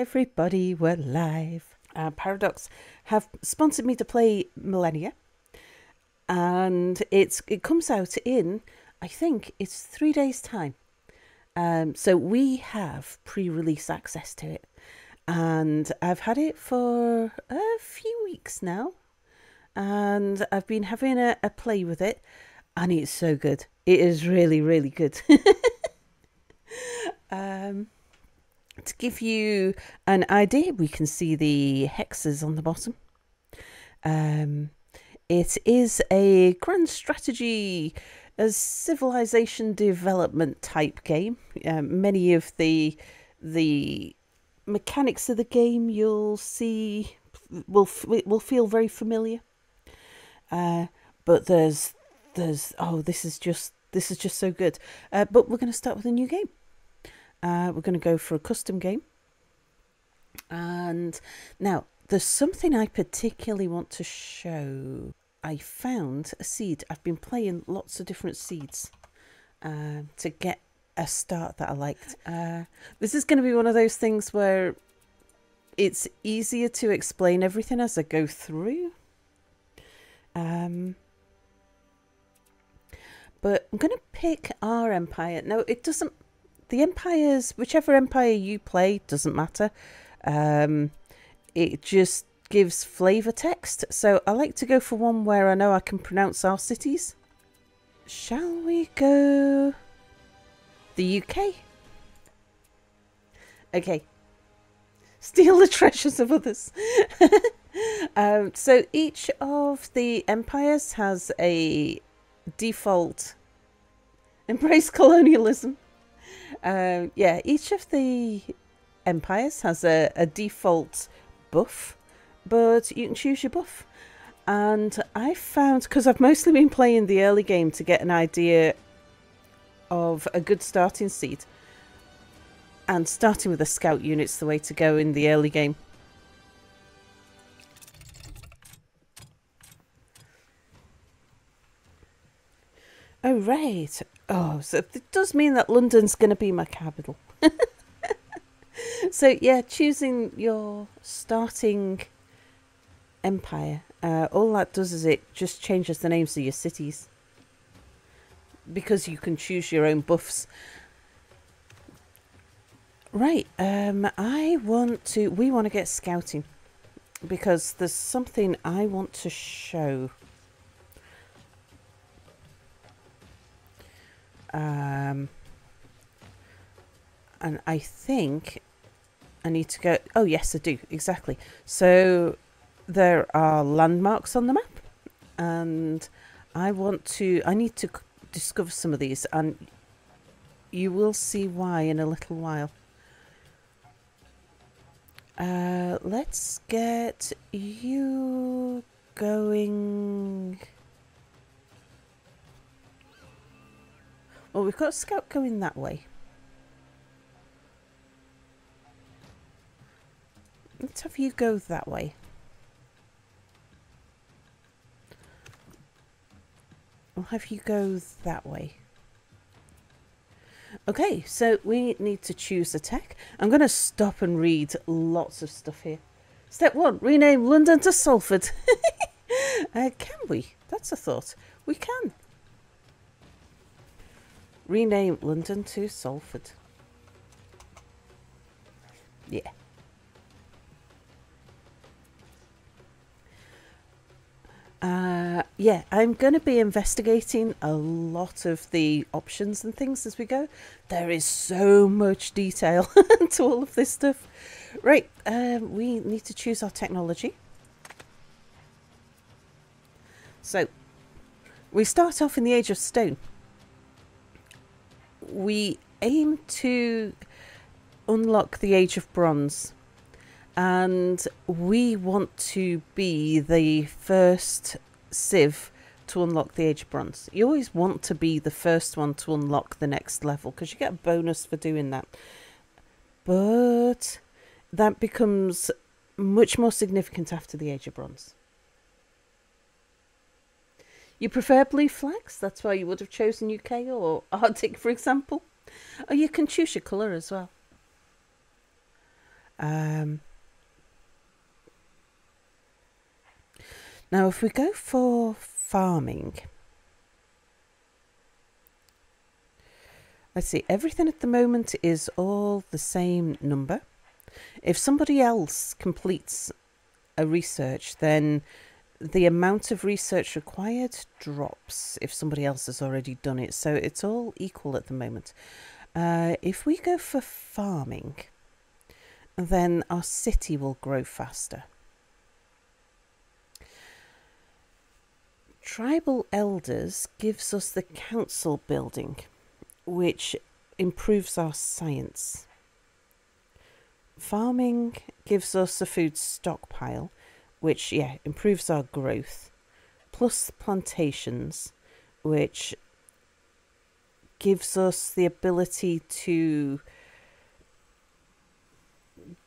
everybody, we're live. Paradox have sponsored me to play Millennia, and it comes out in, I think it's 3 days time. So we have pre-release access to it, and I've had it for a few weeks now, and I've been having a play with it, and it's so good. It is really, really good. To give you an idea, we can see the hexes on the bottom. It is a grand strategy, a civilization development type game. Many of the mechanics of the game you'll see will feel very familiar. But there's this is just so good. But we're going to start with a new game. We're going to go for a custom game. And now, there's something I particularly want to show. I found a seed. I've been playing lots of different seeds to get a start that I liked. This is going to be one of those things where it's easier to explain everything as I go through. But I'm going to pick our empire. No, it doesn't. The empires, whichever empire you play, doesn't matter. It just gives flavour text. So I like to go for one where I know I can pronounce our cities. Shall we go the UK? Okay. Steal the treasures of others. So each of the empires has a default embrace colonialism. Each of the empires has a default buff, but you can choose your buff. And I found, because I've mostly been playing the early game to get an idea of a good starting seed, and starting with a scout unit's the way to go in the early game. Oh, right. Oh, so it does mean that London's going to be my capital. So, yeah, choosing your starting empire, all that does is it just changes the names of your cities. Because you can choose your own buffs. Right, we want to get scouting. Because there's something I want to show. And I think I need to go. Oh yes, I do, exactly. So there are landmarks on the map, and I need to discover some of these, and you will see why in a little while. Let's get you going. Well, we've got a scout going that way. Let's have you go that way. I'll have you go that way. Okay, so we need to choose a tech. I'm going to stop and read lots of stuff here. Step 1, rename London to Salford. Can we? That's a thought. We can. Rename London to Salford. Yeah. Yeah, I'm going to be investigating a lot of the options and things as we go. There is so much detail to all of this stuff. Right, we need to choose our technology. So, we start off in the Age of Stone. We aim to unlock the Age of Bronze. And we want to be the first civ to unlock the Age of Bronze. You always want to be the first one to unlock the next level, because you get a bonus for doing that. But that becomes much more significant after the Age of Bronze. You prefer blue flags? That's why you would have chosen UK or Arctic, for example. Or you can choose your colour as well. Now, if we go for farming, let's see, everything at the moment is all the same number. If somebody else completes a research, then the amount of research required drops if somebody else has already done it. So it's all equal at the moment. If we go for farming, then our city will grow faster. Tribal elders gives us the council building, which improves our science. Farming gives us a food stockpile, which, yeah, improves our growth. Plus plantations, which gives us the ability to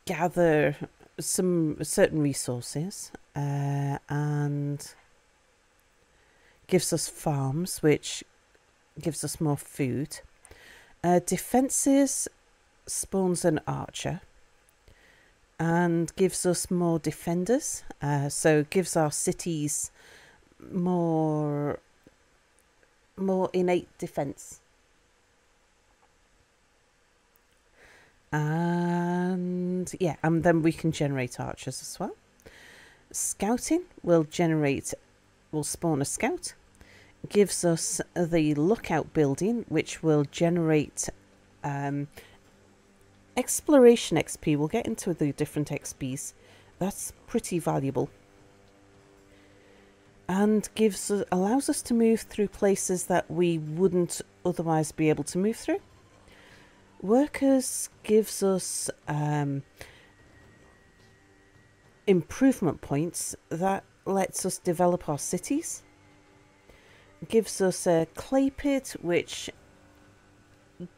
gather some certain resources, and gives us farms, which gives us more food. Defences spawns an archer and gives us more defenders, so it gives our cities more innate defence. And yeah, and then we can generate archers as well. Scouting will spawn a scout, gives us the lookout building, which will generate exploration XP. We'll get into the different XPs. That's pretty valuable. And allows us to move through places that we wouldn't otherwise be able to move through. Workers gives us improvement points that lets us develop our cities. Gives us a clay pit, which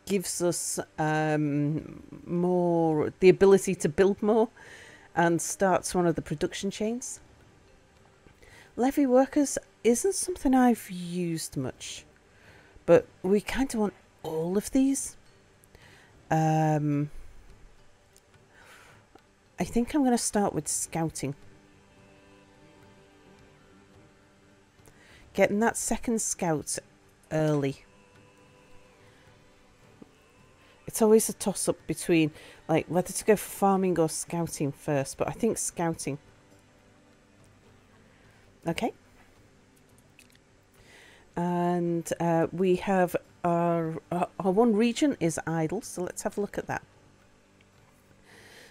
gives us more the ability to build more and starts one of the production chains. Levy workers isn't something I've used much, but we kind of want all of these. I think I'm going to start with scouting. Getting that second scout early. It's always a toss-up between like whether to go for farming or scouting first, but I think scouting. Okay. And we have our one region is idle, so let's have a look at that.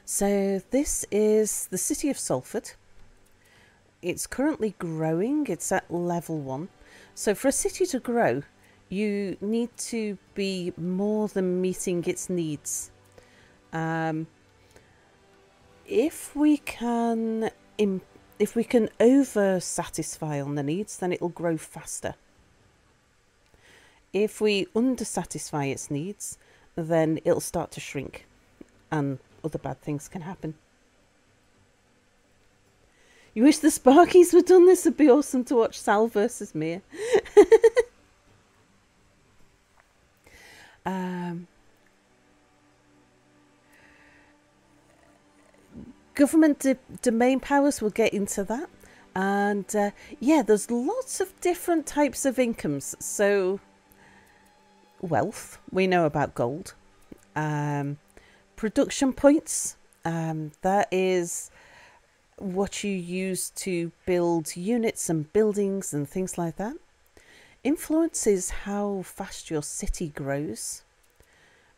So this is the city of Salford. It's currently growing. It's at level 1. So for a city to grow, you need to be more than meeting its needs. If we can over satisfy on the needs, then it'll grow faster. If we under satisfy its needs, then it'll start to shrink and other bad things can happen. You wish the Sparkies would done this? It'd be awesome to watch Sal versus Mia. Government domain powers, we'll get into that. And yeah, there's lots of different types of incomes. So wealth, we know about gold. Production points, that is what you use to build units and buildings and things like that. Influence is how fast your city grows.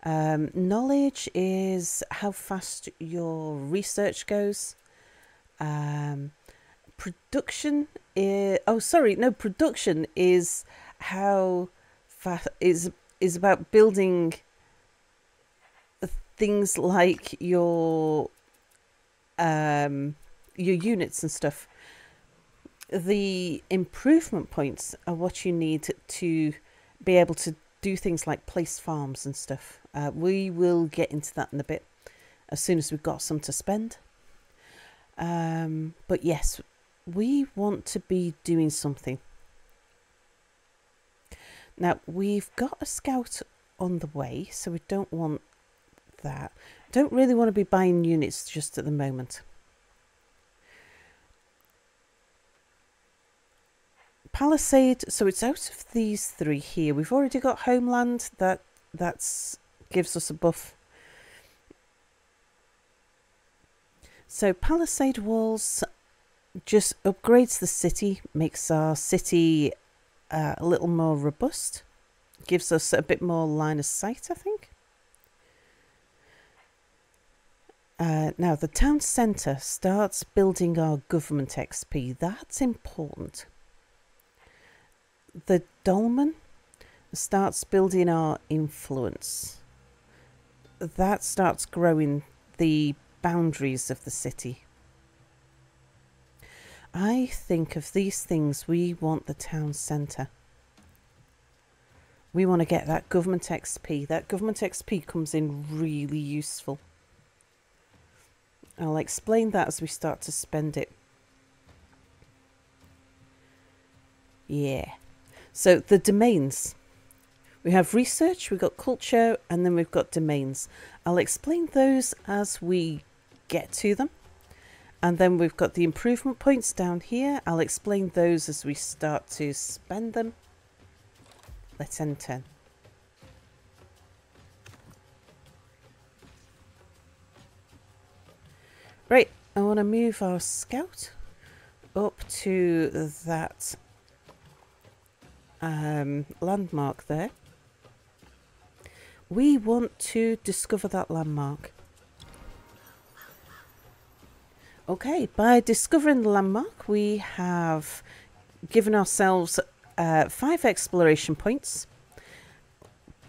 Knowledge is how fast your research goes. Production is how fast is about building things like your units and stuff. The improvement points are what you need to be able to do things like place farms and stuff. We will get into that in a bit as soon as we've got some to spend. But yes, we want to be doing something. Now, we've got a scout on the way, so we don't want that. Don't really want to be buying units just at the moment. Palisade, so it's out of these three here. We've already got Homeland, that's gives us a buff. So Palisade Walls just upgrades the city, makes our city a little more robust, gives us a bit more line of sight, I think. Now the town centre starts building our government XP. That's important. The dolmen starts building our influence. That starts growing the boundaries of the city. I think of these things, we want the town centre. We want to get that government XP. That government XP comes in really useful. I'll explain that as we start to spend it. Yeah. So the domains. We have research, we've got culture, and then we've got domains. I'll explain those as we get to them. And then we've got the improvement points down here. I'll explain those as we start to spend them. Let's end turn. Right, I want to move our scout up to that landmark there. We want to discover that landmark. Okay, by discovering the landmark, we have given ourselves 5 exploration points,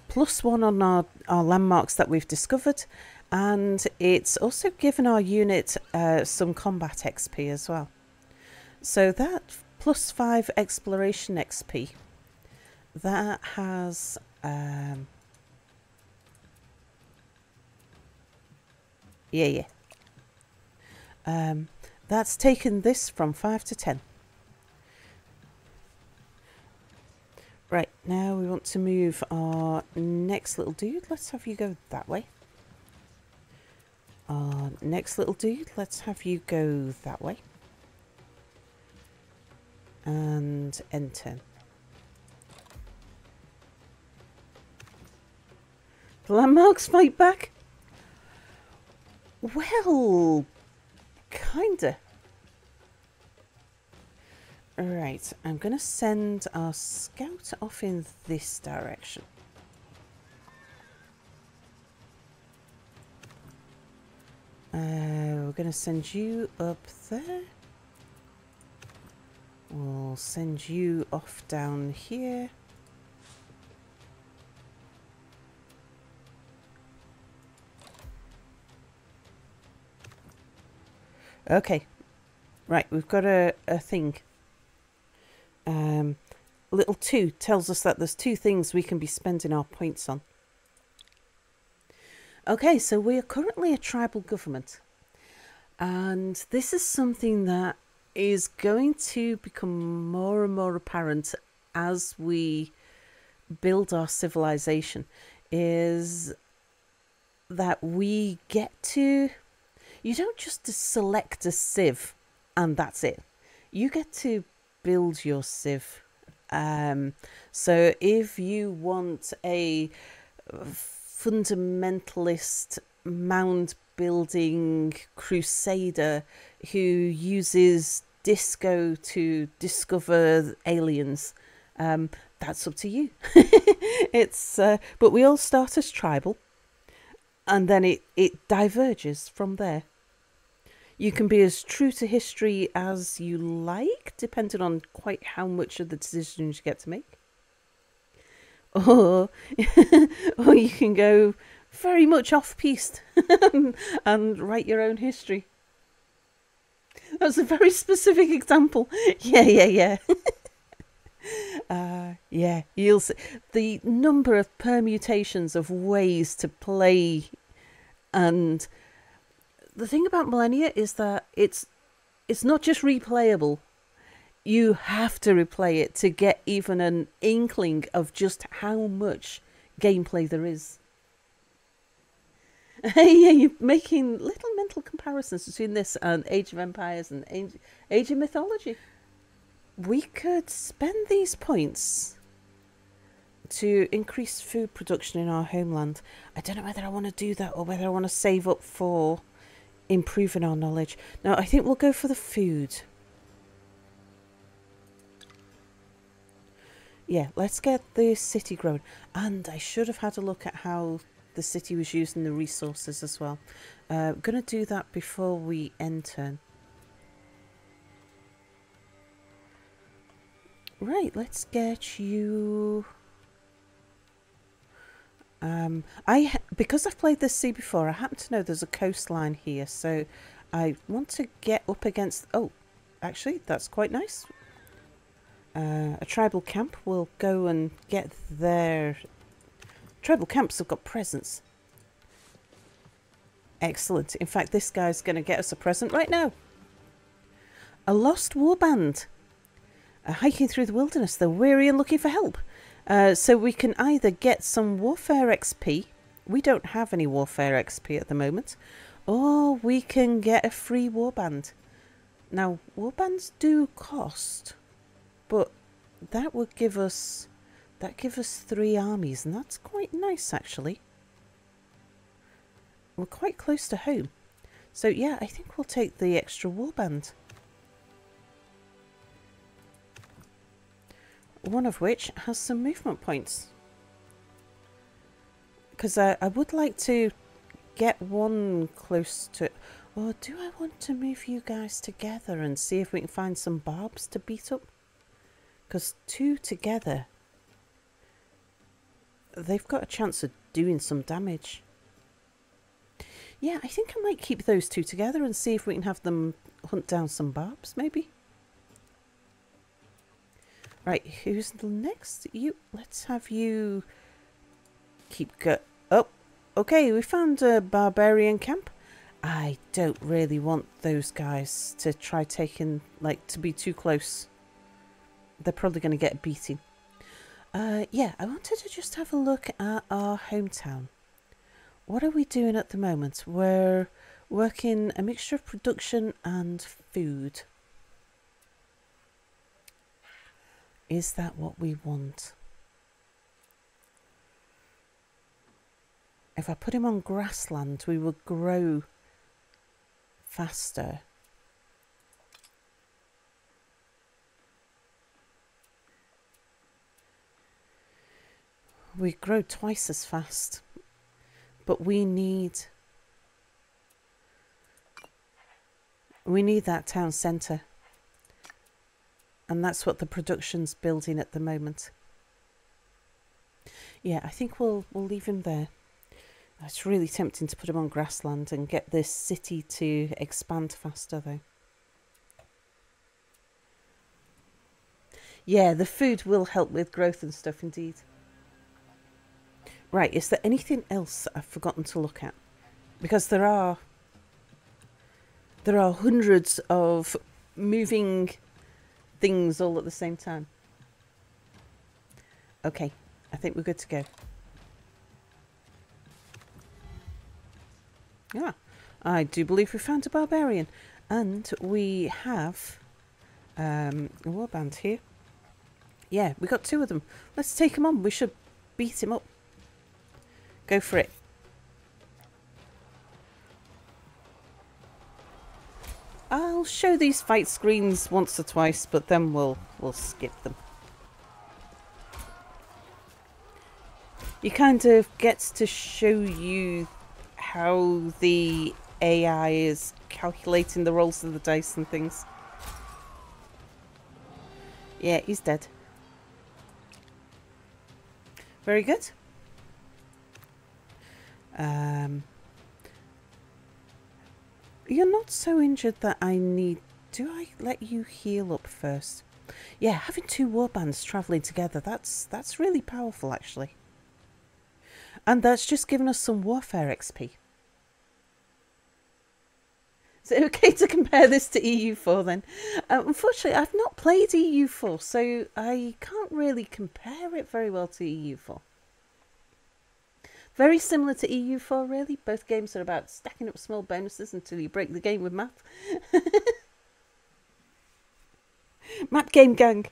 +1 on our landmarks that we've discovered, and it's also given our unit some combat XP as well. So that +5 exploration XP, that has that's taken this from 5 to 10. Right, now we want to move our next little dude. Let's have you go that way. Our next little dude, let's have you go that way. And end turn. The landmarks fight back? Well, kinda. Right, I'm going to send our scout off in this direction. We're going to send you up there. We'll send you off down here. Okay, right, we've got a thing. Little 2 tells us that there's 2 things we can be spending our points on. Okay, so we are currently a tribal government. And this is something that is going to become more and more apparent as we build our civilization, is that we get to... You don't just select a civ and that's it. You get to build your civ. So if you want a fundamentalist mound building crusader who uses disco to discover aliens, that's up to you. But we all start as tribal, and then it diverges from there. You can be as true to history as you like, depending on quite how much of the decisions you get to make. Or you can go very much off-piste and write your own history. That's a very specific example. Yeah. Yeah, you'll see the number of permutations of ways to play. And the thing about Millennia is that it's not just replayable. You have to replay it to get even an inkling of just how much gameplay there is. Yeah, you're making little mental comparisons between this and Age of Empires and Age of Mythology. We could spend these points to increase food production in our homeland. I don't know whether I want to do that or whether I want to save up for improving our knowledge. No, I think we'll go for the food. Yeah, let's get the city growing. And I should have had a look at how the city was using the resources as well. I'm going to do that before we end turn. Right, let's get you... because I've played this sea before, I happen to know there's a coastline here, so I want to get up against... Oh, actually, that's quite nice. A tribal camp will go and get their... Tribal camps have got presents. Excellent. In fact, this guy's going to get us a present right now. A lost warband. Hiking through the wilderness. They're weary and looking for help. So we can either get some warfare XP. We don't have any warfare XP at the moment. Or we can get a free warband. Now, warbands do cost. But that would give us... That gives us 3 armies, and that's quite nice, actually. We're quite close to home. So, yeah, I think we'll take the extra warband. One of which has some movement points. Because I would like to get one close to... Or do I want to move you guys together and see if we can find some barbs to beat up? Because 2 together... They've got a chance of doing some damage. Yeah, I think I might keep those 2 together and see if we can have them hunt down some barbs, maybe. Right, who's the next? You. Let's have you keep Oh, okay, we found a barbarian camp. I don't really want those guys to try taking, like, to be too close. They're probably going to get a beating. Yeah, I wanted to just have a look at our hometown. What are we doing at the moment? We're working a mixture of production and food. Is that what we want? If I put him on grassland, we will grow faster. We grow twice as fast, but we need that town centre, and that's what the production's building at the moment. Yeah, I think we'll leave him there. It's really tempting to put him on grassland and get this city to expand faster, though. Yeah, the food will help with growth and stuff, indeed. Right, is there anything else I've forgotten to look at? Because there are hundreds of moving things all at the same time. Okay, I think we're good to go. Yeah, I do believe we found a barbarian. And we have a warband here. Yeah, we got 2 of them. Let's take him on. We should beat him up. Go for it. I'll show these fight screens once or twice, but then we'll skip them. You kind of gets to show you how the AI is calculating the rolls of the dice and things. Yeah, he's dead. Very good. You're not so injured that I need... Do I let you heal up first? Yeah, having 2 warbands travelling together, that's really powerful, actually. And that's just given us some warfare XP. Is it okay to compare this to EU4 then? Unfortunately, I've not played EU4, so I can't really compare it very well to EU4. Very similar to EU4, really. Both games are about stacking up small bonuses until you break the game with math. Map game gang.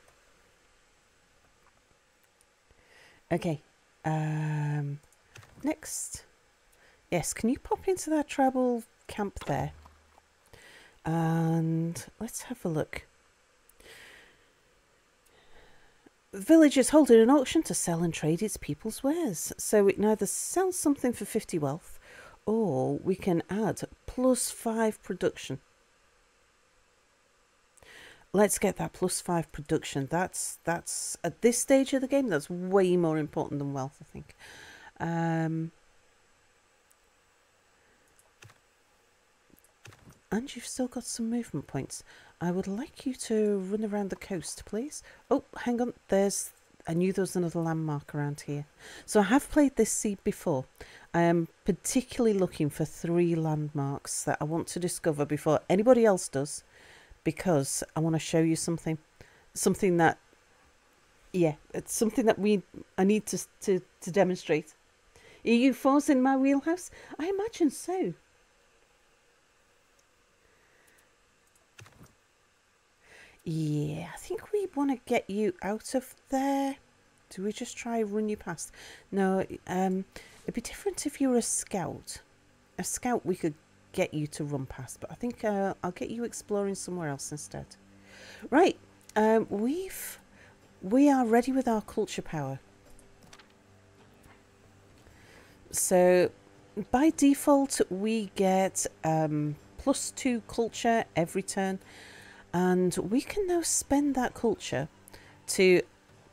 Okay. Next. Yes, can you pop into that tribal camp there? And let's have a look. The village is holding an auction to sell and trade its people's wares. So we can either sell something for 50 wealth, or we can add +5 production. Let's get that +5 production. That's at this stage of the game, that's way more important than wealth, I think. And you've still got some movement points. I would like you to run around the coast, please. Oh, hang on. I knew there was another landmark around here. So I have played this seed before. I am particularly looking for 3 landmarks that I want to discover before anybody else does, because I want to show you something. Something that, yeah, it's something that I need to demonstrate. EU4's in my wheelhouse? I imagine so. Yeah, I think we want to get you out of there. Do we just try run you past? No, it'd be different if you were a scout. A scout we could get you to run past, but I think I'll get you exploring somewhere else instead. Right, we are ready with our culture power. So by default we get +2 culture every turn. And we can now spend that culture to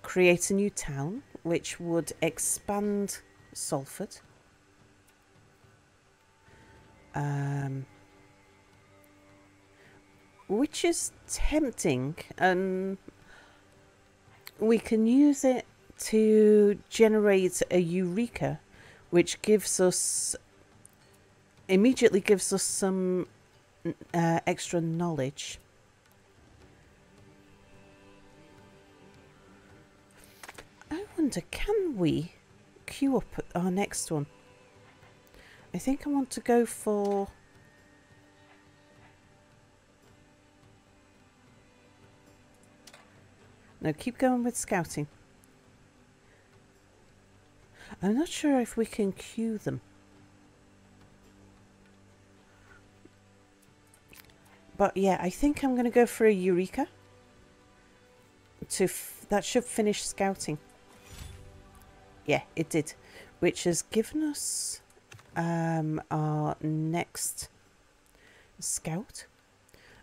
create a new town, which would expand Salford. Which is tempting, and we can use it to generate a Eureka, which immediately gives us some extra knowledge. I wonder, can we queue up our next one? I think I want to go for... No, keep going with scouting. I'm not sure if we can queue them. But yeah, I think I'm going to go for a Eureka. That should finish scouting. Yeah, it did. Which has given us our next scout.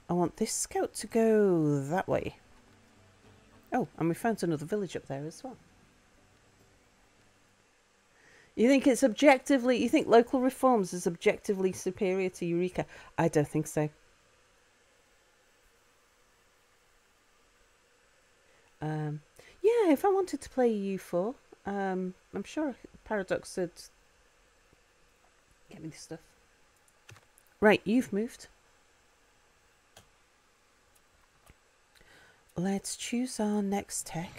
I want this scout to go that way. Oh, and we found another village up there as well. You think it's objectively... You think local reforms is objectively superior to Eureka? I don't think so. Yeah, if I wanted to play EU4, I'm sure Paradox would get me the stuff. Right, you've moved. Let's choose our next tech.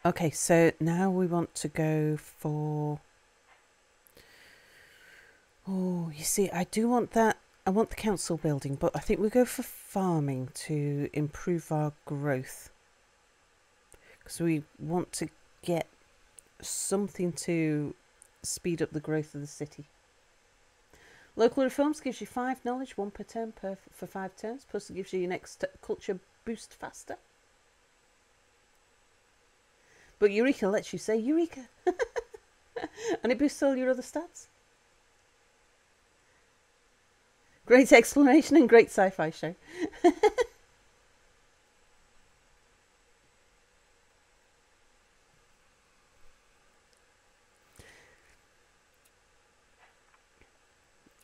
Okay, so now we want to go for... Oh, you see, I do want that. I want the council building, but I think we go for farming to improve our growth. Because we want to get something to speed up the growth of the city. Local reforms gives you 5 knowledge, 1 per turn for 5 turns, plus it gives you your next culture boost faster. But Eureka lets you say Eureka. And it boosts all your other stats. Great explanation and great sci-fi show.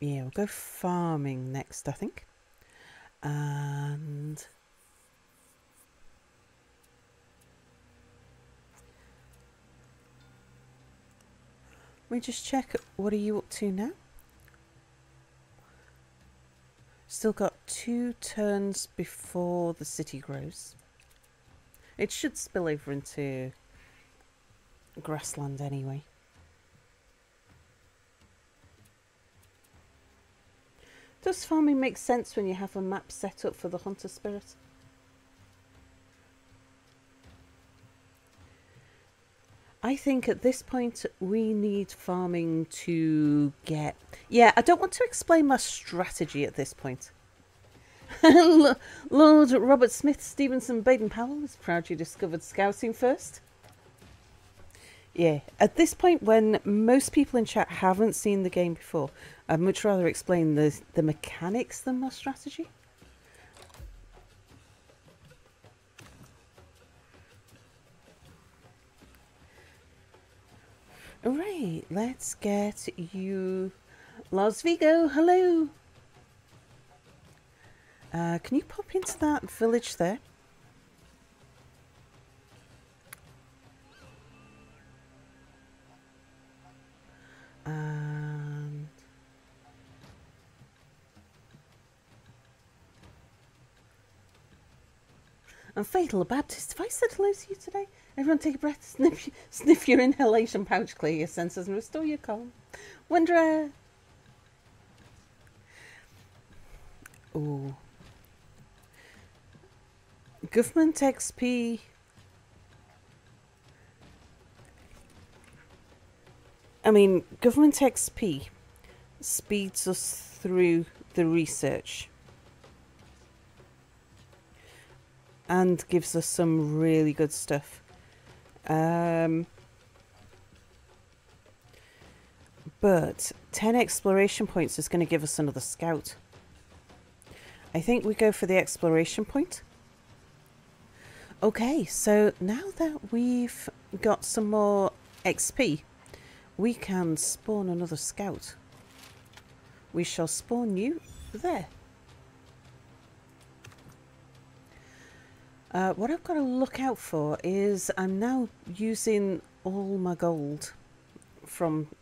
Yeah, we'll go farming next, I think. And... let me just check, what are you up to now? Still got 2 turns before the city grows. It should spill over into grassland anyway. Does farming make sense when you have a map set up for the hunter spirit? I think at this point we need farming to get... Yeah, I don't want to explain my strategy at this point. Lord Robert Smith Stevenson Baden-Powell is proud you discovered scouting first. Yeah, at this point when most people in chat haven't seen the game before, I'd much rather explain the mechanics than my strategy. Right, let's get you... Las Vigo, hello! Can you pop into that village there? And Fatal Baptist, have I said hello to you today? Everyone take a breath, sniff your inhalation pouch, clear your senses and restore your calm. Wonder... Ooh. Government XP... I mean, Government XP speeds us through the research. And gives us some really good stuff. But 10 exploration points is going to give us another scout. I think we go for the exploration point. Okay, so now that we've got some more XP, we can spawn another scout. We shall spawn you there. What I've got to look out for is I'm now using all my gold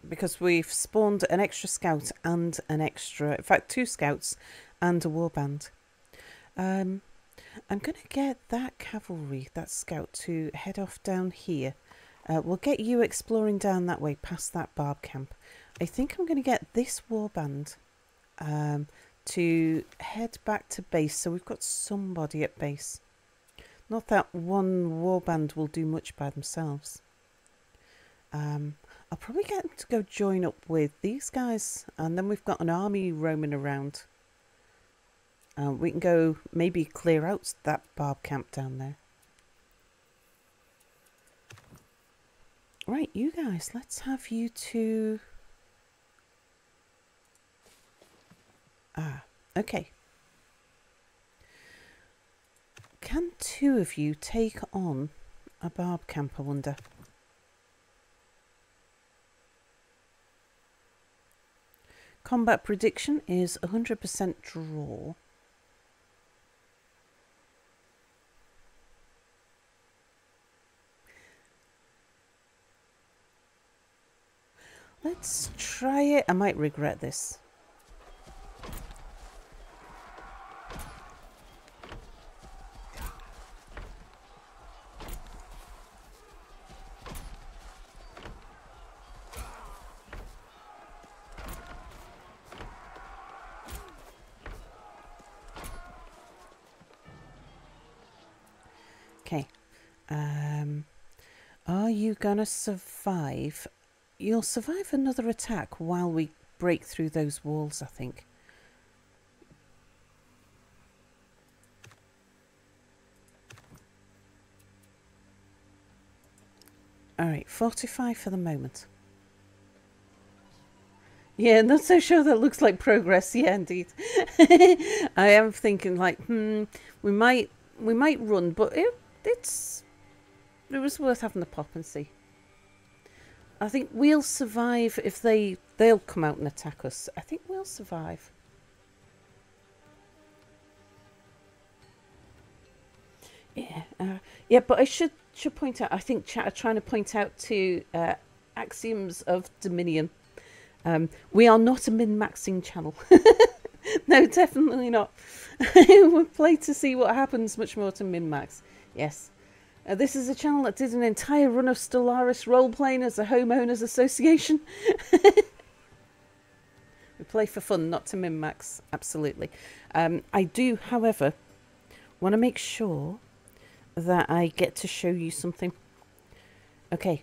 because we've spawned an extra scout and an extra, in fact 2 scouts and a warband. I'm going to get that cavalry, that scout, to head off down here. We'll get you exploring down that way past that barb camp. I think I'm going to get this warband to head back to base so we've got somebody at base. Not that one warband will do much by themselves. I'll probably get them to go join up with these guys, and then we've got an army roaming around. We can go maybe clear out that barb camp down there. Right, you guys, let's have you two... Ah, okay. Can 2 of you take on a barb camp, I wonder? Combat prediction is 100% draw. Let's try it. I might regret this. Okay. Are you gonna survive? You'll survive another attack while we break through those walls, I think. Alright, 45 for the moment. Yeah, not so sure that looks like progress. Yeah, indeed. I am thinking like, we might run, but it was worth having the pop and see. I think we'll survive if they'll come out and attack us. I think we'll survive. Yeah, yeah, but I should point out, I think chat are trying to point out to axioms of Dominion. We are not a min-maxing channel. No, definitely not. We play to see what happens, much more to min-max. Yes. This is a channel that did an entire run of Stellaris role-playing as a homeowners association. We play for fun, not to min-max, absolutely. I do, however, want to make sure that I get to show you something. Okay,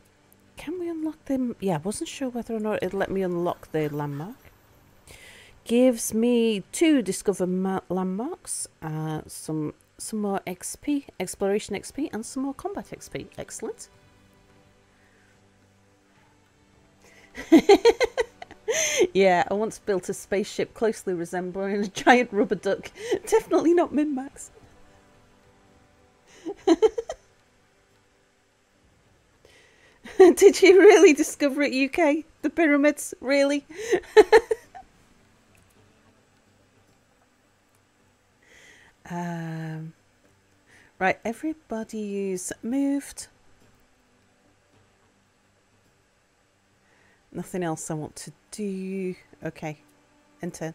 can we unlock them? Yeah, I wasn't sure whether or not it'd let me unlock the landmark. Gives me 2 discover landmarks, some more XP, exploration XP, and some more combat XP. Excellent. Yeah, I once built a spaceship closely resembling a giant rubber duck. Definitely not min-max. Did you really discover it, UK? The pyramids? Really? Right, everybody's moved. Nothing else I want to do. Okay, enter.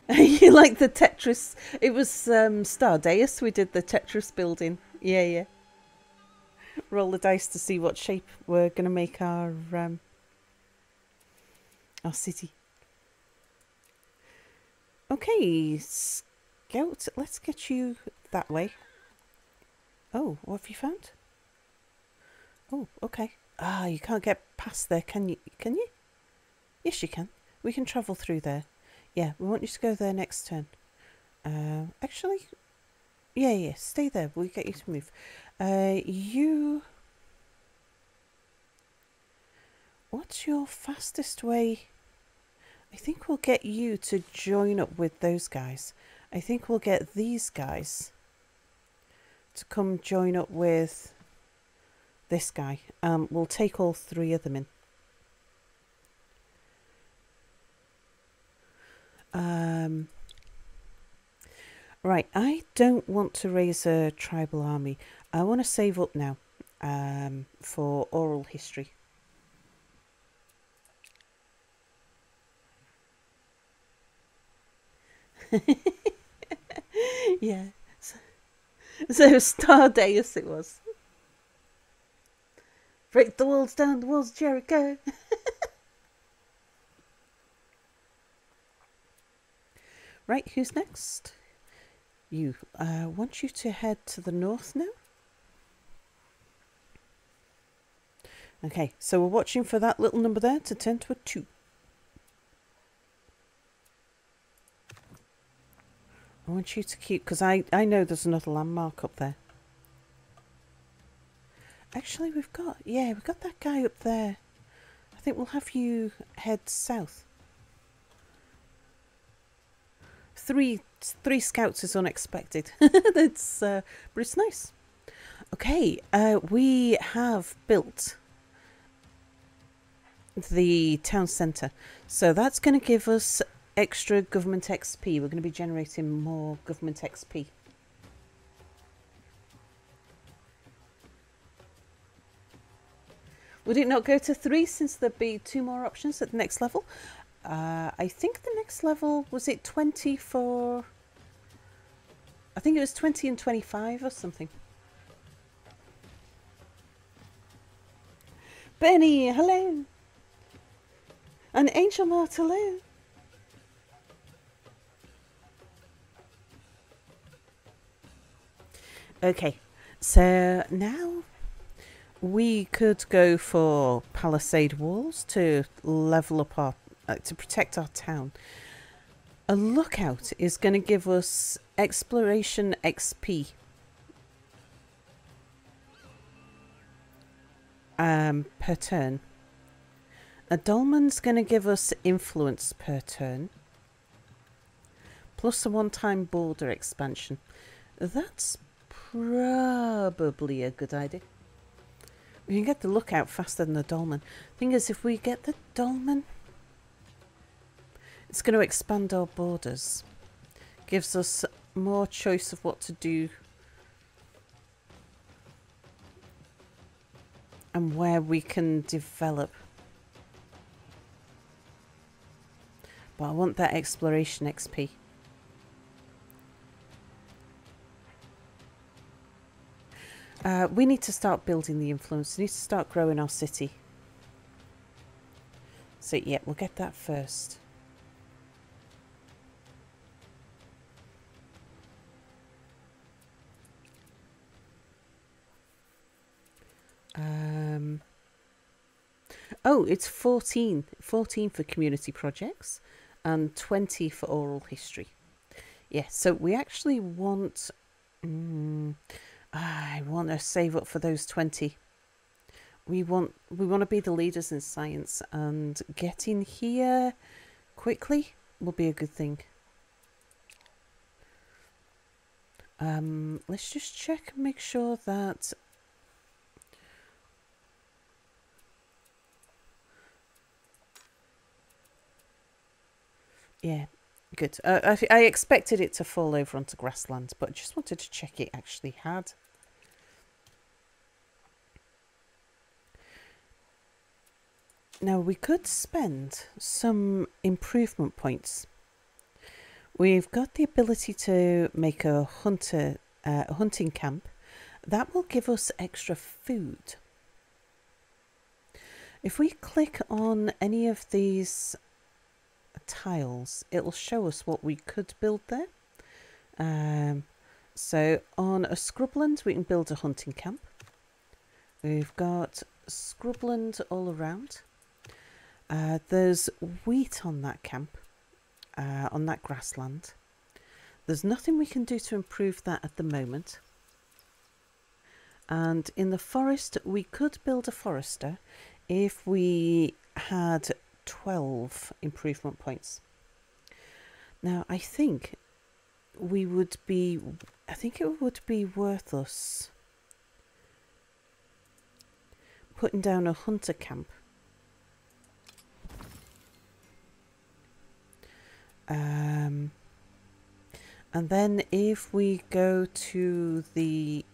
You like the Tetris? It was Stardeus we did the Tetris building. Yeah, yeah. Roll the dice to see what shape we're going to make our city. Okay, Scout, let's get you that way. Oh, what have you found? Oh, okay. Ah, you can't get past there, can you? Can you? Yes, you can. We can travel through there. Yeah, we want you to go there next turn. Actually, yeah, stay there. We'll get you to move. You... What's your fastest way? I think we'll get you to join up with those guys. I think we'll get these guys to come join up with this guy. We'll take all 3 of them in. Right, I don't want to raise a tribal army. I want to save up now for oral history. Yeah. So Stardeus it was. Break the walls down, the walls of Jericho. Right, who's next? You. I want you to head to the north now. Okay, so we're watching for that little number there to turn to a 2. I want you to keep, because I know there's another landmark up there. Actually, we've got that guy up there. I think we'll have you head south. 3 scouts is unexpected. That's but it's nice. Okay, we have built the town centre, so that's going to give us extra government XP. We're going to be generating more government XP. Would it not go to 3 since there'd be 2 more options at the next level? I think the next level, was it 20 for... I think it was 20 and 25 or something. Benny, hello. And Angel Mart, hello. Okay, so now we could go for palisade walls to level up our, to protect our town. A lookout is going to give us exploration XP. Per turn. A dolman's going to give us influence per turn. Plus a one-time border expansion. That's probably a good idea. We can get the lookout faster than the dolman. Thing is, if we get the dolman, it's going to expand our borders. Gives us more choice of what to do and where we can develop. But I want that exploration XP. We need to start building the influence. We need to start growing our city. So yeah, we'll get that first. Oh, it's 14. 14 for community projects and 20 for oral history. Yeah, so we actually want... I want to save up for those 20. We want to be the leaders in science, and getting here quickly will be a good thing. Let's just check and make sure that... Yeah, good. I expected it to fall over onto grassland, but I just wanted to check it actually had. Now, we could spend some improvement points. We've got the ability to make a hunting camp. That will give us extra food. If we click on any of these tiles, it'll show us what we could build there. So on a scrubland, we can build a hunting camp. We've got scrubland all around. There's wheat on that camp, on that grassland. There's nothing we can do to improve that at the moment. And in the forest, we could build a forester if we had 12 improvement points. Now, I think it would be worth us putting down a hunter camp. And then if we go to the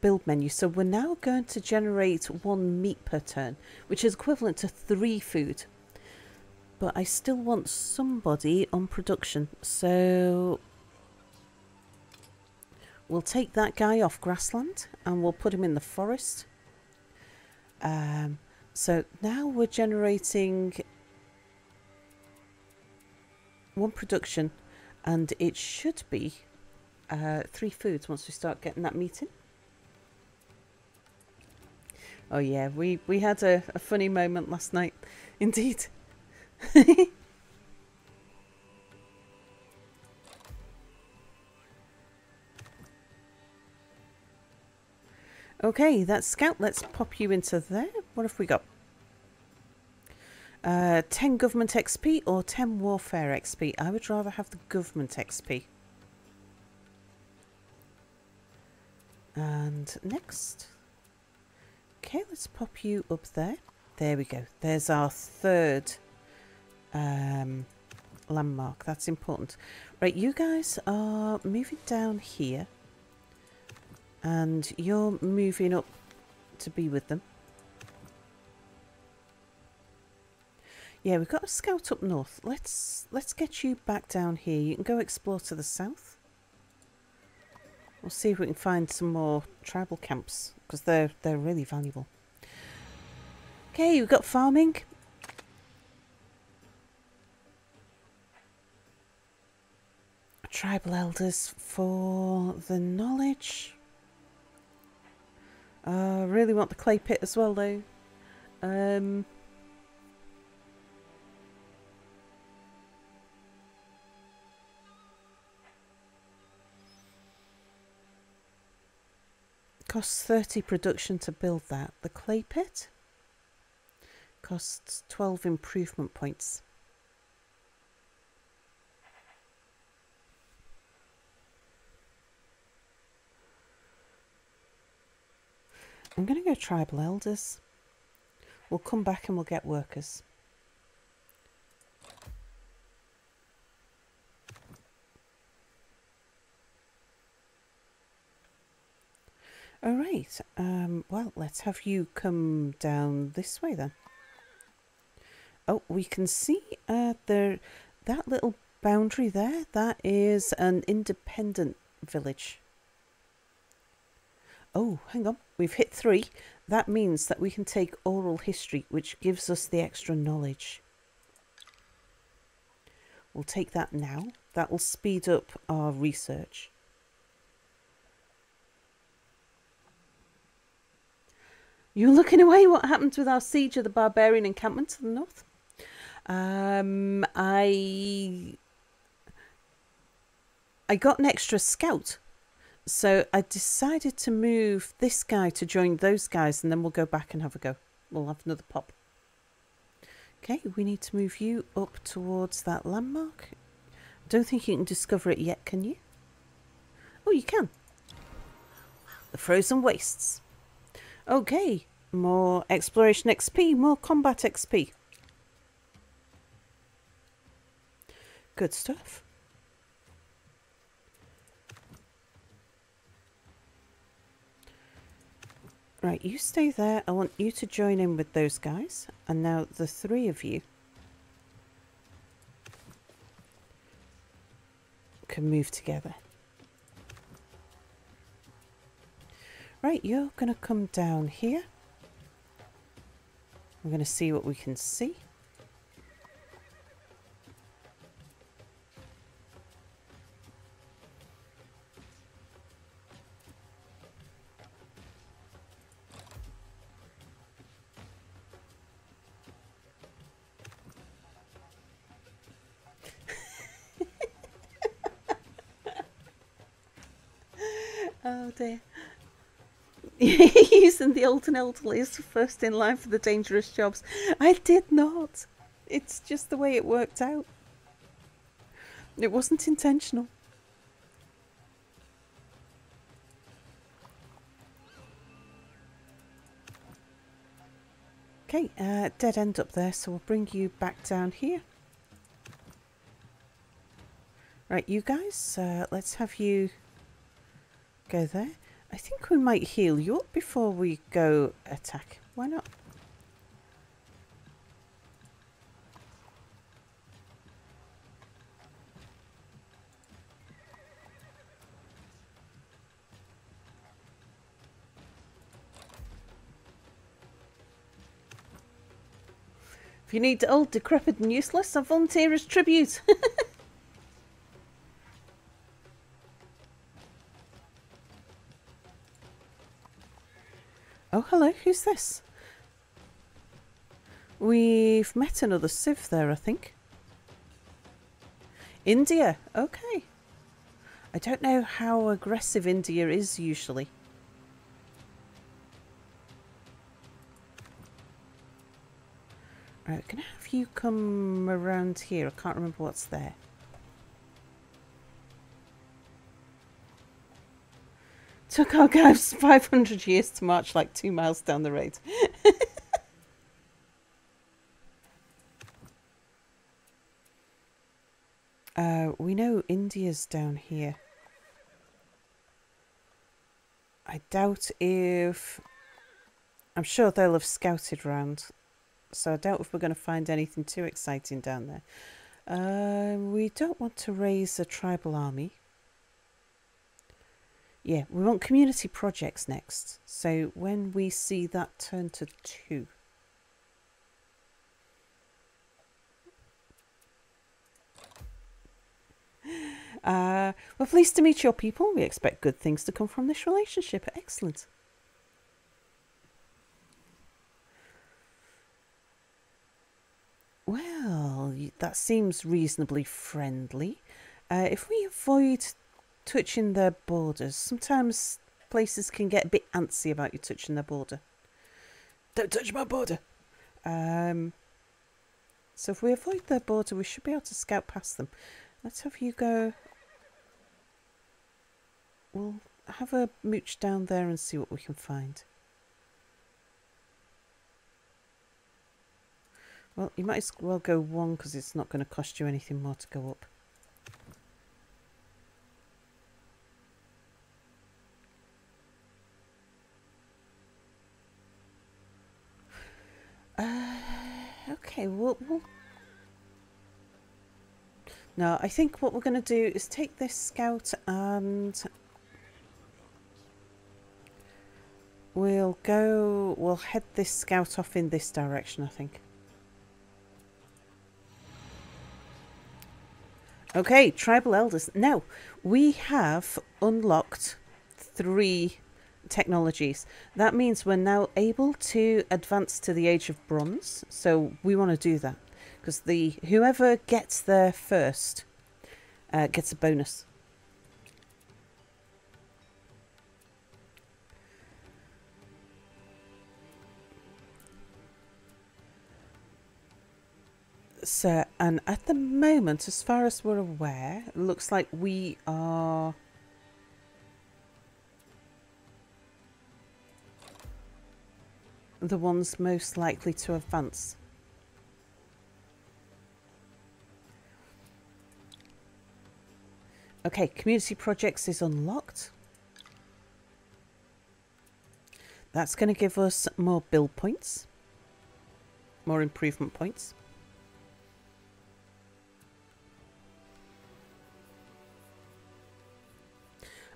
build menu, so we're now going to generate 1 meat per turn, which is equivalent to 3 food. But I still want somebody on production, so we'll take that guy off grassland and we'll put him in the forest. So now we're generating 1 production, and it should be 3 foods once we start getting that meat in. Oh yeah, we had a funny moment last night, indeed. Okay, that's scout. Let's pop you into there. What have we got? 10 government XP or 10 warfare XP? I would rather have the government XP. And next. Okay, let's pop you up there. There we go. There's our 3rd landmark. That's important. Right, you guys are moving down here. And you're moving up to be with them. Yeah, we've got a scout up north. Let's get you back down here. You can go explore to the south. We'll see if we can find some more tribal camps, because they're really valuable. Okay, we've got farming. Tribal elders for the knowledge. I really want the clay pit as well, though. Costs 30 production to build that. The clay pit costs 12 improvement points. I'm going to go tribal elders. We'll come back and we'll get workers. All right. Well, let's have you come down this way then. Oh, we can see that little boundary there. That is an independent village. Oh, hang on. We've hit 3. That means that we can take oral history, which gives us the extra knowledge. We'll take that now. That will speed up our research. You're looking away. What happened with our siege of the barbarian encampment to the north? I got an extra scout. So I decided to move this guy to join those guys, and then we'll go back and have a go. We'll have another pop. Okay, we need to move you up towards that landmark. Don't think you can discover it yet, can you? Oh, you can. The frozen wastes. Okay, more exploration XP, more combat XP. Good stuff. Right, you stay there. I want you to join in with those guys. And now the 3 of you can move together. Right, you're going to come down here. We're going to see what we can see. Oh dear. Using the old and elderly as first in line for the dangerous jobs. I did not. It's just the way it worked out. It wasn't intentional. Okay, dead end up there, so we'll bring you back down here. Right, you guys, let's have you go there. I think we might heal you up before we go attack. Why not? If you need old, decrepit and useless, I volunteer as tribute. Oh, hello. Who's this? We've met another Civ there, I think. India. Okay. I don't know how aggressive India is usually. Right, can I have you come around here? I can't remember what's there. Took our guys 500 years to march like 2 miles down the road. We know India's down here. I doubt if... I'm sure they'll have scouted round. So I doubt if we're going to find anything too exciting down there. We don't want to raise a tribal army. Yeah, we want community projects next. So when we see that turn to 2. We're pleased to meet your people. We expect good things to come from this relationship. Excellent. Well, that seems reasonably friendly. If we avoid touching their borders, sometimes places can get a bit antsy about you touching their border. Don't touch my border. So if we avoid their border, we should be able to scout past them. Let's have you go. We'll have a mooch down there and see what we can find. Well, you might as well go 1 because it's not going to cost you anything more to go up. Okay, we'll Now, I think what we're going to do is take this scout and we'll head this scout off in this direction, I think. Okay, tribal elders. Now, we have unlocked 3 technologies. That means we're now able to advance to the age of bronze. So we want to do that because whoever gets there first gets a bonus. So, and at the moment, as far as we're aware, it looks like we are the ones most likely to advance. Okay, community projects is unlocked. That's going to give us more build points, more improvement points.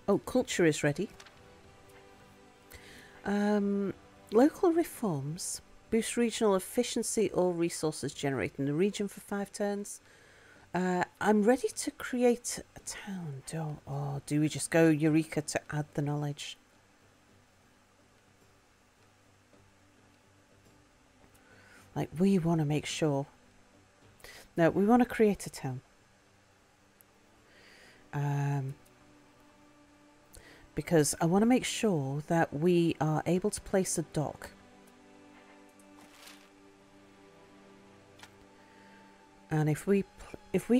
Oh, culture is ready. Local reforms boost regional efficiency or resources generated in the region for 5 turns. I'm ready to create a town. Or do we just go Eureka to add the knowledge? Like, we want to make sure. No, we want to create a town. Because I want to make sure that we are able to place a dock. And if we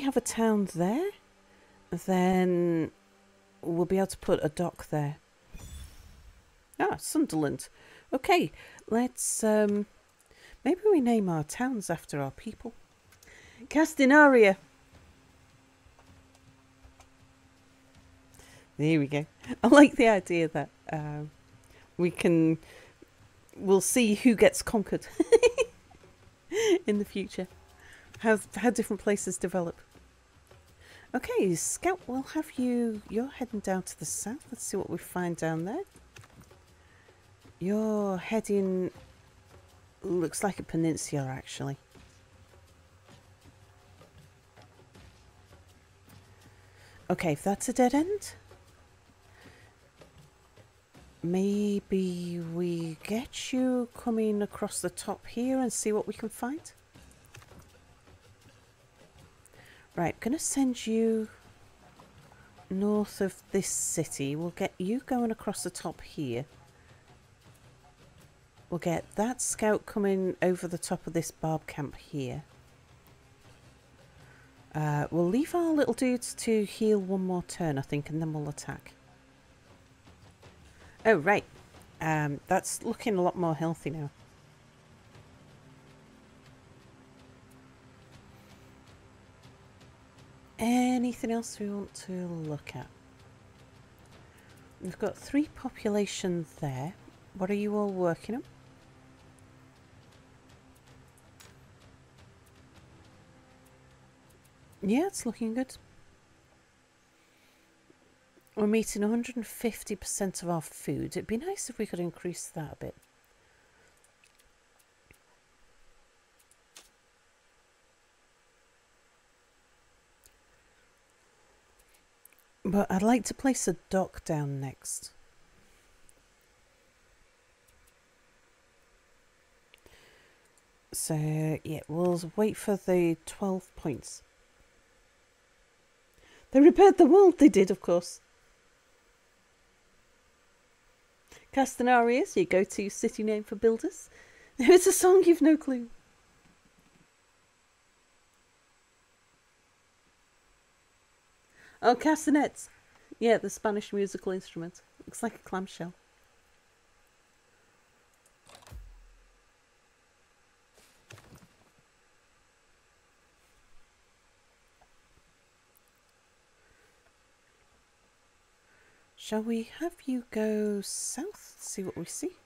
have a town there, then we'll be able to put a dock there. Ah, Sunderland. Okay, let's maybe we name our towns after our people. Castinaria. There we go. I like the idea that we'll see who gets conquered in the future. How different places develop. Okay, Scout, we'll have you're heading down to the south. Let's see what we find down there. You're heading, looks like a peninsula actually. Okay, if that's a dead end, maybe we get you coming across the top here and see what we can find. Right, I'm going to send you north of this city. We'll get you going across the top here. We'll get that scout coming over the top of this barb camp here. We'll leave our little dudes to heal one more turn, I think, and then we'll attack. Oh, right. That's looking a lot more healthy now. Anything else we want to look at? We've got 3 population there. What are you all working on? Yeah, it's looking good. We're meeting 150% of our food. It'd be nice if we could increase that a bit. But I'd like to place a dock down next. So, yeah, we'll wait for the 12 points. They repaired the world, they did, of course. Castanari is your go-to city name for builders. It's a song you've no clue. Oh, castanets. Yeah, the Spanish musical instrument. Looks like a clamshell. Shall we have you go south, see what we see?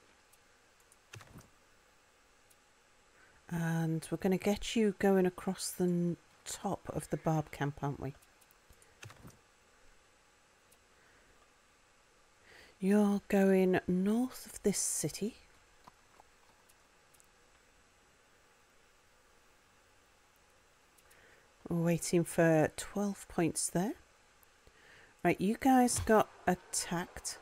And we're going to get you going across the top of the barb camp, aren't we? You're going north of this city. We're waiting for 12 points there. Right, you guys got attacked.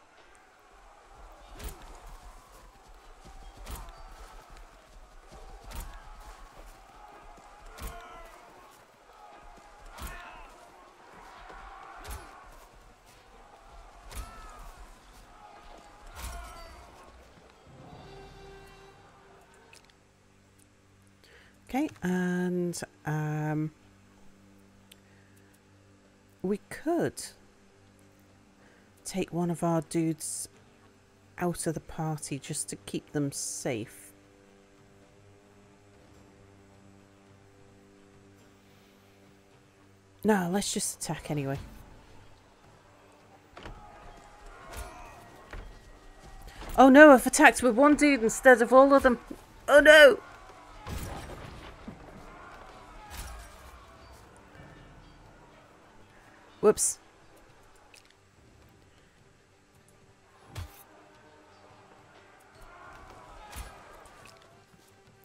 Okay, and we could take one of our dudes out of the party just to keep them safe. No, let's just attack anyway. Oh no, I've attacked with one dude instead of all of them. Oh no! Whoops.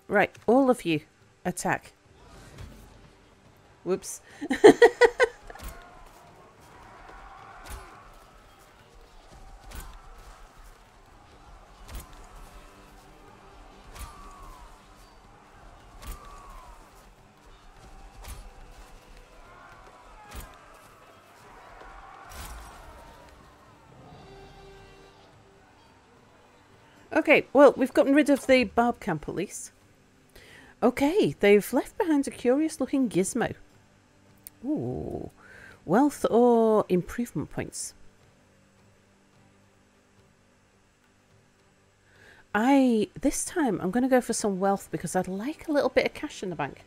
Right, all of you, attack. Whoops. Okay, well, we've gotten rid of the barb camp at least. Okay, they've left behind a curious-looking gizmo. Ooh, wealth or improvement points? This time, I'm going to go for some wealth because I'd like a little bit of cash in the bank.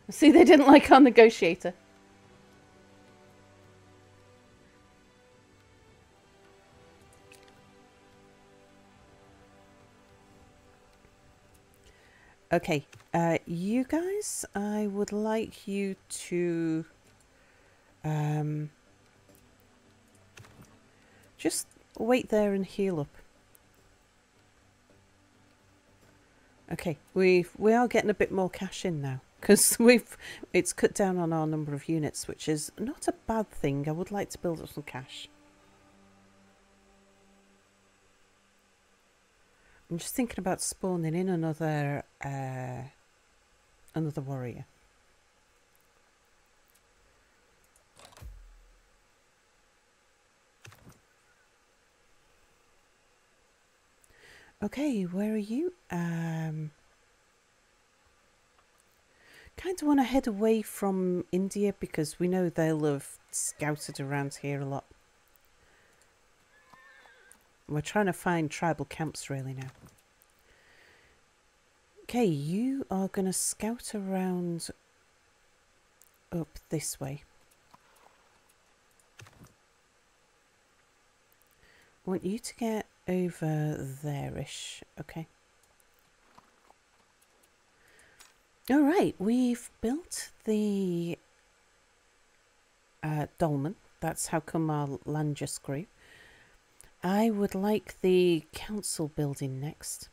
See, they didn't like our negotiator. Okay, you guys, I would like you to just wait there and heal up. Okay, we are getting a bit more cash in now because it's cut down on our number of units, which is not a bad thing. I would like to build up some cash. I'm just thinking about spawning in another warrior. Okay, where are you? Kind of want to head away from India because we know they'll have scouted around here a lot. We're trying to find tribal camps really now. Okay, you are going to scout around up this way. I want you to get over there-ish, okay. Alright, we've built the dolmen. That's how come our land just grew. I would like the council building next.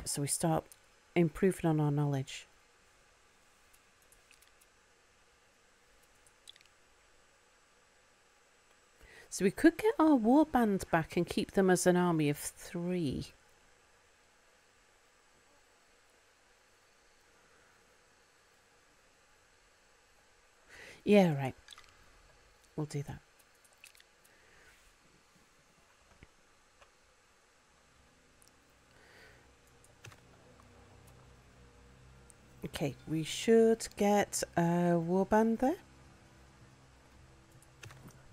So we start improving on our knowledge. So we could get our warband back and keep them as an army of 3. Yeah, right. We'll do that. Okay, we should get a warband there.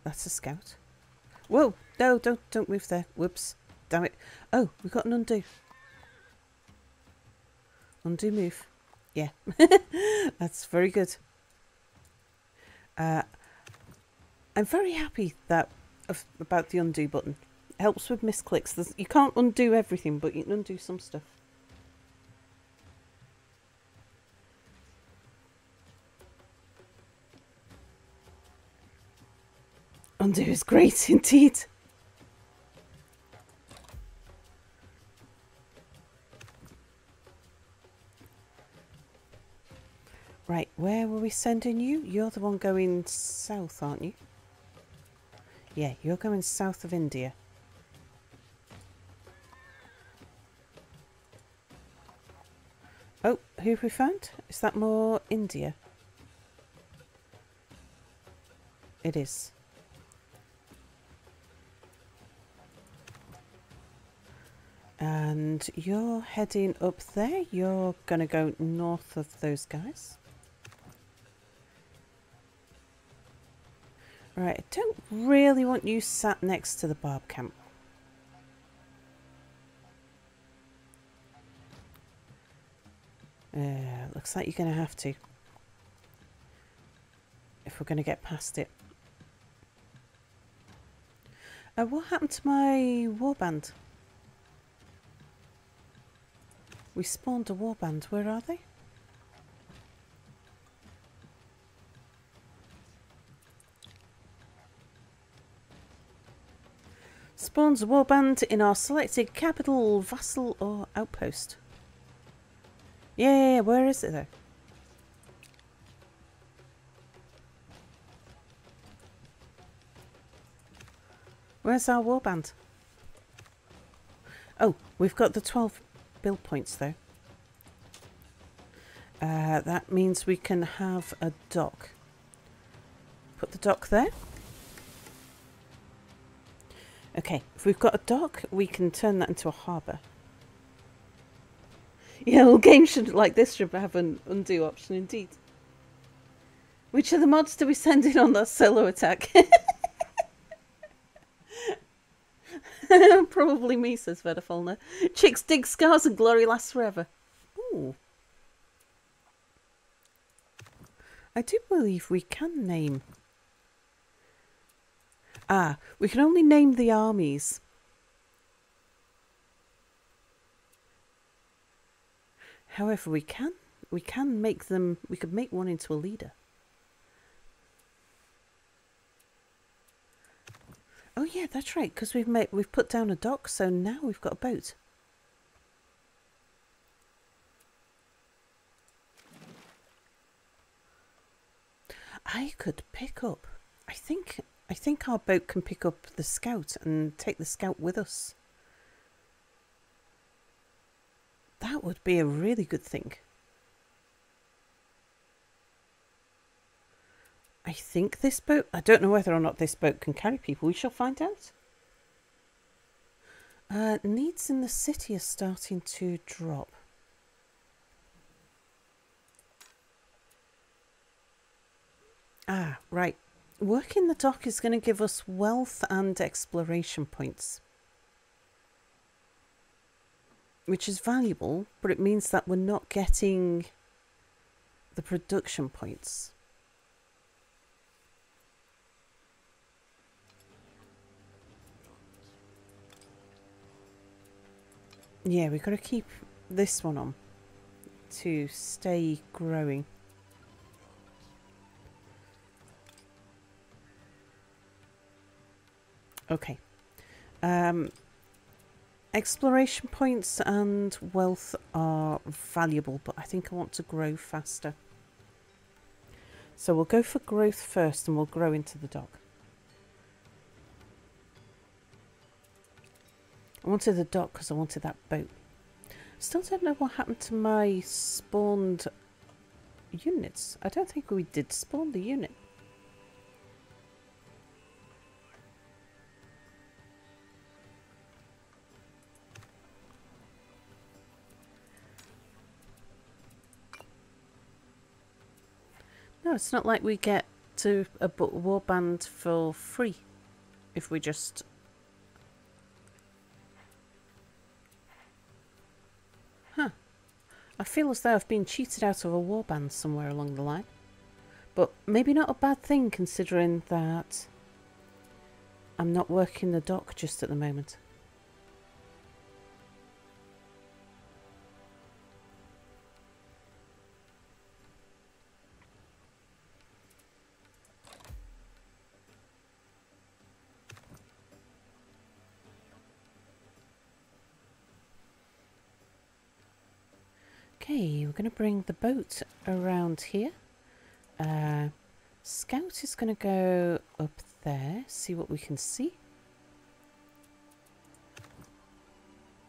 That's a scout. Whoa! No, don't move there. Whoops. Damn it. Oh, we've got an undo. Undo move. Yeah. That's very good. I'm very happy that about the undo button. It helps with misclicks. You can't undo everything, but you can undo some stuff. Undo is great indeed. Right, where were we sending you? You're the one going south, aren't you? Yeah, you're going south of India. Oh, who have we found? Is that more India? It is. And you're heading up there. You're going to go north of those guys. Right, I don't really want you sat next to the barb camp. Looks like you're going to have to. If we're going to get past it. What happened to my warband? We spawned a warband. Where are they? Spawns a warband in our selected capital, vassal or outpost. Yeah, where is it though? Where's our warband? Oh, we've got the 12 build points though. That means we can have a dock. Put the dock there. Okay, if we've got a dock, we can turn that into a harbour. Yeah, well, games should like this should have an undo option indeed. Which of the mods do we send in on that solo attack? Probably me, says Vedafalna. Chicks dig scars and glory lasts forever. Ooh. I do believe we can name... Ah, we can only name the armies. However, we can make them... We could make one into a leader. Oh yeah, that's right, because we've put down a dock, so now we've got a boat. I could pick up... I think our boat can pick up the scout and take the scout with us. That would be a really good thing. I think this boat... I don't know whether or not this boat can carry people. We shall find out. Needs in the city are starting to drop. Ah, right. Working the dock is going to give us wealth and exploration points. Which is valuable, but it means that we're not getting the production points. Yeah, we've got to keep this one on to stay growing. Okay. Exploration points and wealth are valuable, but I think I want to grow faster. So we'll go for growth first and we'll grow into the dock. I wanted the dock because I wanted that boat. Still don't know what happened to my spawned units. I don't think we did spawn the unit. No, it's not like we get to a warband for free if we just... Huh. I feel as though I've been cheated out of a warband somewhere along the line. But maybe not a bad thing considering that I'm not working the dock just at the moment. Okay, we're going to bring the boat around here. Scout is going to go up there, see what we can see.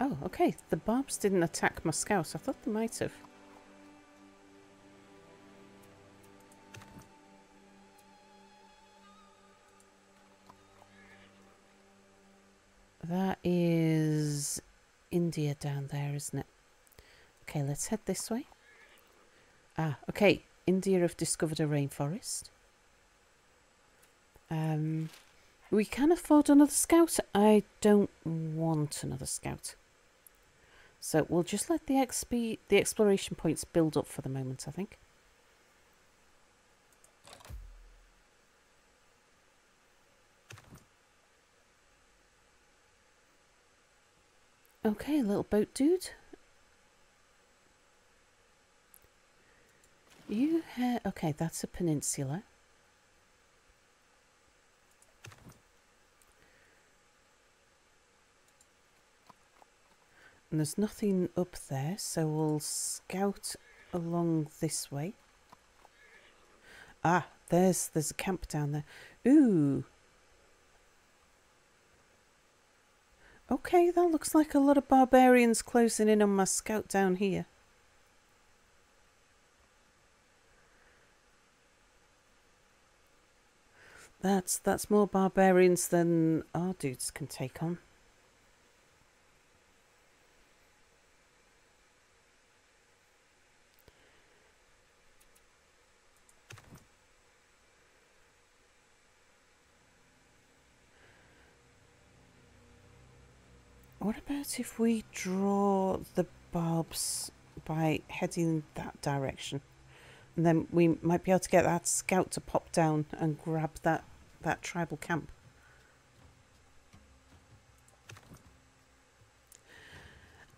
Oh, okay, the barbs didn't attack my scout. I thought they might have. That is India down there, isn't it? Okay, let's head this way. Ah, okay. India have discovered a rainforest. We can afford another scout. I don't want another scout. So we'll just let the exploration points build up for the moment, I think. Okay, little boat dude. You have... Okay, that's a peninsula. And there's nothing up there, so we'll scout along this way. Ah, there's a camp down there. Ooh. Okay, that looks like a lot of barbarians closing in on my scout down here. That's more barbarians than our dudes can take on. What about if we draw the barbs by heading that direction? And then we might be able to get that scout to pop down and grab that tribal camp.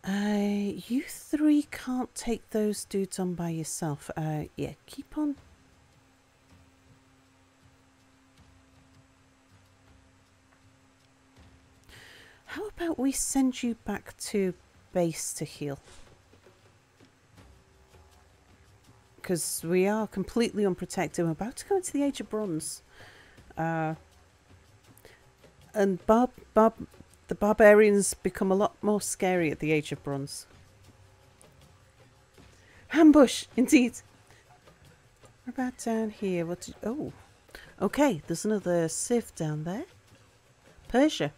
You three can't take those dudes on by yourself. Yeah, keep on. How about we send you back to base to heal? Because we are completely unprotected. We're about to go into the Age of Bronze. And the barbarians become a lot more scary at the Age of Bronze. Ambush, indeed. What about down here? Oh, okay. There's another civ down there. Persia.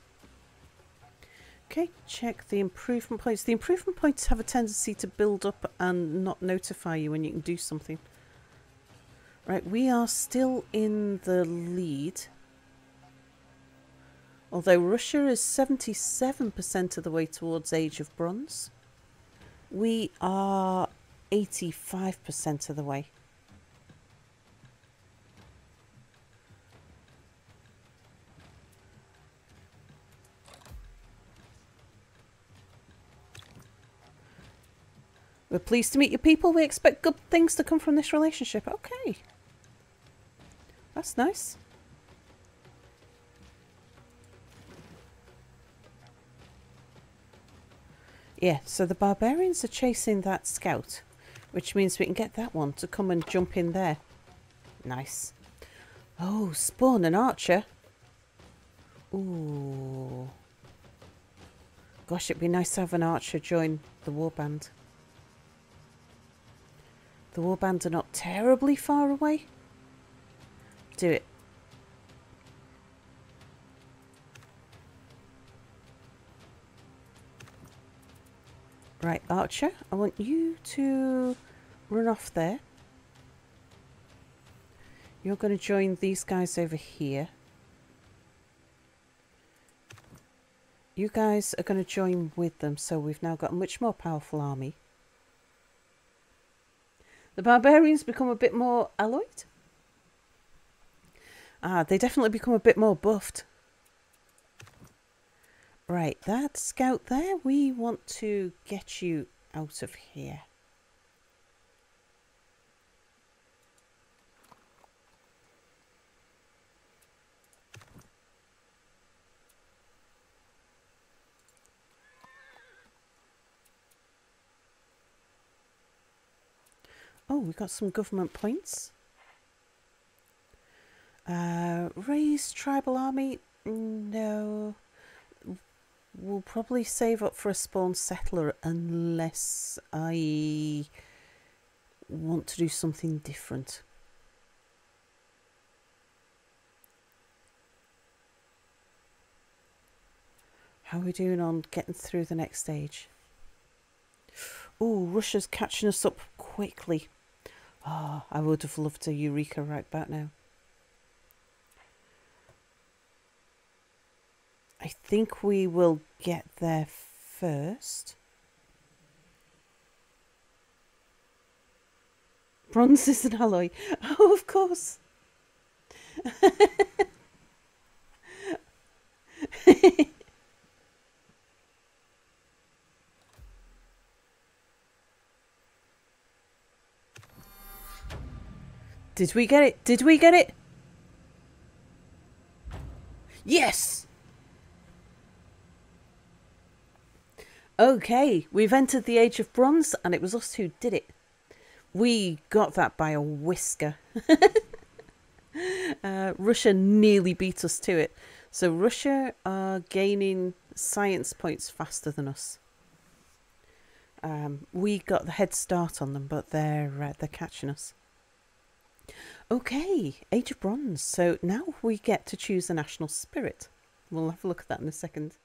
Okay, check the improvement points. The improvement points have a tendency to build up and not notify you when you can do something. Right, we are still in the lead. Although Russia is 77% of the way towards Age of Bronze. We are 85% of the way. We're pleased to meet your people. We expect good things to come from this relationship. Okay. That's nice. Yeah, so the barbarians are chasing that scout, which means we can get that one to come and jump in there. Nice. Oh, spawn an archer. Ooh. Gosh, it'd be nice to have an archer join the warband. The warband are not terribly far away. Do it. Right, Archer, I want you to run off there. You're going to join these guys over here. You guys are going to join with them, so we've now got a much more powerful army. The barbarians become a bit more alloyed. Ah, they definitely become a bit more buffed. Right, that scout there, we want to get you out of here. Oh, we got some government points. Raise tribal army? No. We'll probably save up for a spawn settler unless I want to do something different. How are we doing on getting through the next stage? Oh, Russia's catching us up quickly. Ah, I would have loved a Eureka right back now. I think we will get there first. Bronze is an alloy. Oh, of course. Did we get it? Did we get it? Yes! Okay, we've entered the Age of Bronze, and it was us who did it. We got that by a whisker. Russia nearly beat us to it. So Russia are gaining science points faster than us. We got the head start on them, but they're catching us. Okay, Age of Bronze. So now we get to choose a national spirit. We'll have a look at that in a second.